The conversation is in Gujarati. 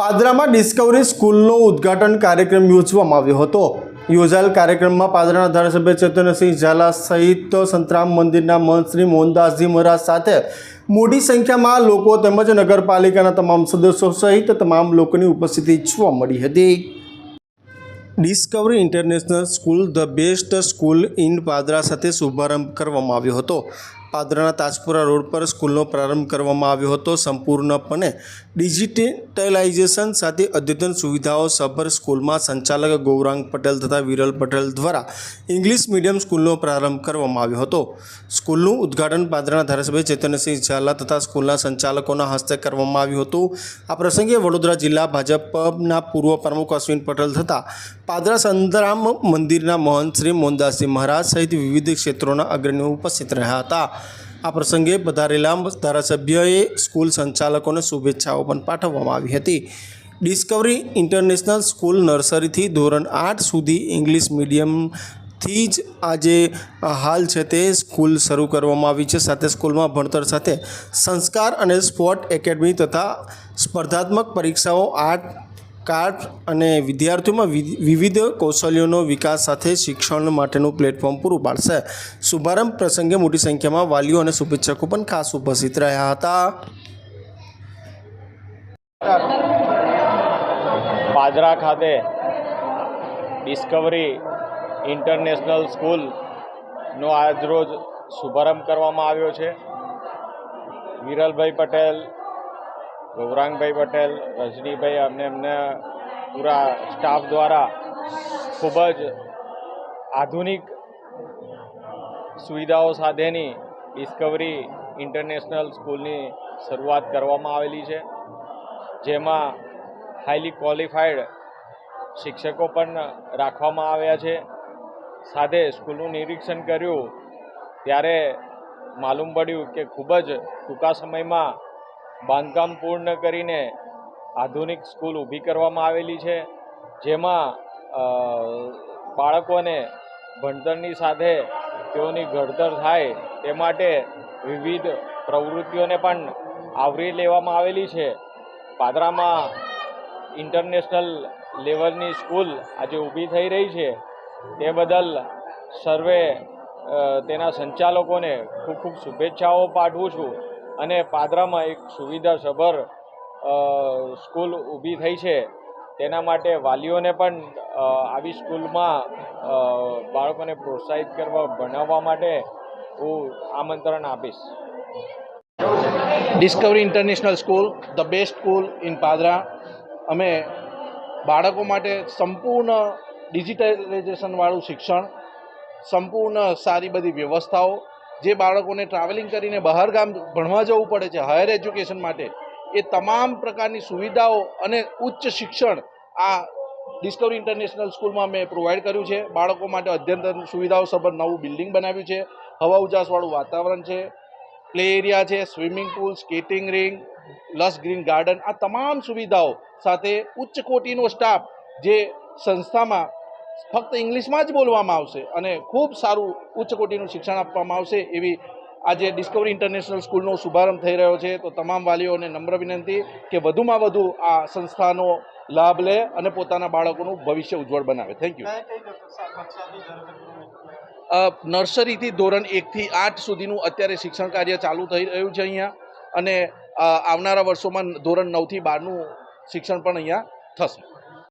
પાદરામાં ડિસ્કવરી સ્કૂલનો ઉદ્ઘાટન કાર્યક્રમ યોજવામાં આવ્યો હતો। યોજાયેલ કાર્યક્રમમાં પાદરાના ધારાસભ્ય ચેતનસિંહ ઝાલા સહિત સંતરામ મંદિરના મહંત શ્રી મોહનદાસજી મહારાજ સાથે મોટી સંખ્યામાં લોકો તેમજ નગરપાલિકાના તમામ સદસ્યો સહિત તમામ લોકોની ઉપસ્થિતિ જોવા મળી હતી। Discovery international school the best school in Padra સાથે શુભારંભ કરવામાં આવ્યો હતો। પાદરાના તાજપુરા રોડ પર સ્કૂલનો પ્રારંભ કરવામાં આવ્યો હતો। સંપૂર્ણપણે ડિજિટલાઇઝેશન સાથે અદ્યતન સુવિધાઓ સભર સ્કૂલમાં સંચાલક ગૌરાંગ પટેલ તથા વિરલ પટેલ દ્વારા ઇંગ્લિશ મીડિયમ સ્કૂલનો પ્રારંભ કરવામાં આવ્યો હતો। સ્કૂલનું ઉદ્ઘાટન પાદરાના ધારાસભ્ય ચેતનસિંહ ઝાલા તથા સ્કૂલના સંચાલકોના હસ્તે કરવામાં આવ્યું હતું। આ પ્રસંગે વડોદરા જિલ્લા ભાજપના પૂર્વ પ્રમુખ અશ્વિન પટેલ તથા પાદરા સંતરામ મંદિરના મહંત શ્રી મોહનદાસજી મહારાજ સહિત વિવિધ ક્ષેત્રોના અગ્રણીઓ ઉપસ્થિત રહ્યા હતા। આ પ્રસંગે પધારેલા ધારાસભ્યએ સ્કૂલ સંચાલકોને શુભેચ્છાઓ પણ પાઠવવામાં આવી હતી। ડિસ્કવરી ઇન્ટરનેશનલ સ્કૂલ નર્સરીથી ધોરણ 8 સુધી ઇંગ્લિશ મીડિયમથી જ આજે હાલ છે તે સ્કૂલ શરૂ કરવામાં આવી છે। સાથે સ્કૂલમાં ભણતર સાથે સંસ્કાર અને સ્પોર્ટ એકેડમી તથા સ્પર્ધાત્મક પરીક્ષાઓ આર્ટ કાર્ડ અને વિદ્યાર્થીઓમાં વિવિધ કૌશલ્યોનો વિકાસ સાથે શિક્ષણ માટેનું પ્લેટફોર્મ પૂરું પાડશે। શુભારંભ પ્રસંગે મોટી સંખ્યામાં વાલીઓ અને શુભેચ્છકો પણ ખાસ ઉપસ્થિત રહ્યા હતા। પાદરા ખાતે ડિસ્કવરી ઇન્ટરનેશનલ સ્કૂલનો આજરોજ શુભારંભ કરવામાં આવ્યો છે। વિરલભાઈ પટેલ, ગૌરાંગભાઈ પટેલ, રજનીભાઈ અને એમના પૂરા સ્ટાફ દ્વારા ખૂબ જ આધુનિક સુવિધાઓ સાથેની ડિસ્કવરી ઇન્ટરનેશનલ સ્કૂલની શરૂઆત કરવામાં આવેલી છે, જેમાં હાઈલી ક્વોલિફાઈડ શિક્ષકો પણ રાખવામાં આવ્યા છે। સાથે સ્કૂલનું નિરીક્ષણ કર્યું ત્યારે માલુમ પડ્યું કે ખૂબ જ ટૂંકા સમયમાં બાંધકામ પૂર્ણ કરીને આધુનિક સ્કૂલ ઊભી કરવામાં આવેલી છે, જેમાં બાળકોને ભણતરની સાથે તેઓની ઘડતર થાય તે માટે વિવિધ પ્રવૃત્તિઓને પણ આવરી લેવામાં આવેલી છે। પાદરામાં ઇન્ટરનેશનલ લેવલની સ્કૂલ આજે ઊભી થઈ રહી છે, તે બદલ સર્વે તેના સંચાલકોને ખૂબ ખૂબ શુભેચ્છાઓ પાઠવું છું। અને પાદરામાં એક સુવિધાસભર સ્કૂલ ઊભી થઈ છે, તેના માટે વાલીઓને પણ આવી સ્કૂલમાં બાળકોને પ્રોત્સાહિત કરવા, ભણાવવા માટે હું આમંત્રણ આપીશ। Discovery international school the best school in Padra અમે બાળકો માટે સંપૂર્ણ ડિજિટલાઇઝેશનવાળું શિક્ષણ, સંપૂર્ણ સારી બધી વ્યવસ્થાઓ, જે બાળકોને ટ્રાવેલિંગ કરીને બહાર ગામ ભણવા જવું પડે છે હાયર એજ્યુકેશન માટે, એ તમામ પ્રકારની સુવિધાઓ અને ઉચ્ચ શિક્ષણ આ ડિસ્કવરી ઇન્ટરનેશનલ સ્કૂલમાં મેં પ્રોવાઈડ કર્યું છે। બાળકો માટે અદ્યતન સુવિધાઓ સભર નવું બિલ્ડિંગ બનાવ્યું છે, હવા ઉજાસવાળું વાતાવરણ છે, પ્લે એરિયા છે, swimming pool, skating rink, lush green garden, આ તમામ સુવિધાઓ સાથે ઉચ્ચ કોટીનો સ્ટાફ, જે સંસ્થામાં ફક્ત ઇંગ્લિશમાં જ બોલવામાં આવશે અને ખૂબ સારું ઉચ્ચ કોટીનું શિક્ષણ આપવામાં આવશે, એવી આજે ડિસ્કવરી ઇન્ટરનેશનલ સ્કૂલનો શુભારંભ થઈ રહ્યો છે। તો તમામ વાલીઓને નમ્ર વિનંતી કે વધુમાં વધુ આ સંસ્થાનો લાભ લે અને પોતાના બાળકોનું ભવિષ્ય ઉજ્જવળ બનાવે। Thank you. નર્સરીથી ધોરણ 1 થી 8 સુધીનું અત્યારે શિક્ષણ કાર્ય ચાલુ થઈ રહ્યું છે અહીંયા, અને આવનારા વર્ષોમાં ધોરણ 9 થી 12નું શિક્ષણ પણ અહીંયા થશે।